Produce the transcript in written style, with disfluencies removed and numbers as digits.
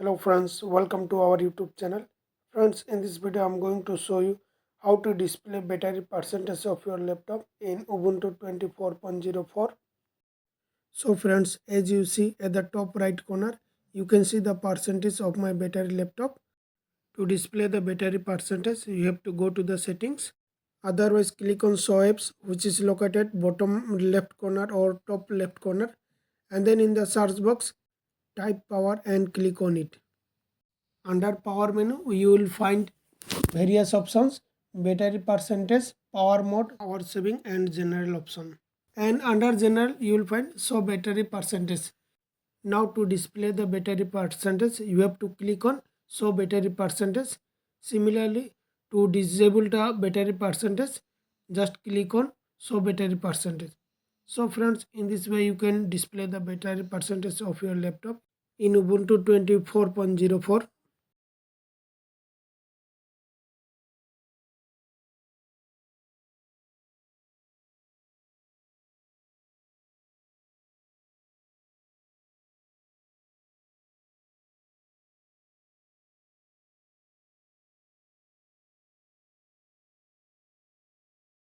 Hello friends, welcome to our YouTube channel. Friends, in this video I'm going to show you how to display battery percentage of your laptop in Ubuntu 24.04. So friends, as you see at the top right corner, you can see the percentage of my battery laptop. To display the battery percentage, you have to go to the settings. Otherwise, click on show apps, which is located bottom left corner or top left corner, and then in the search box, type power and click on it. Under power menu, you will find various options: battery percentage, power mode, power saving, and general option. And under general, you will find show battery percentage. Now to display the battery percentage, you have to click on show battery percentage. Similarly, to disable the battery percentage, just click on show battery percentage. So friends, in this way you can display the battery percentage of your laptop in Ubuntu 24.04.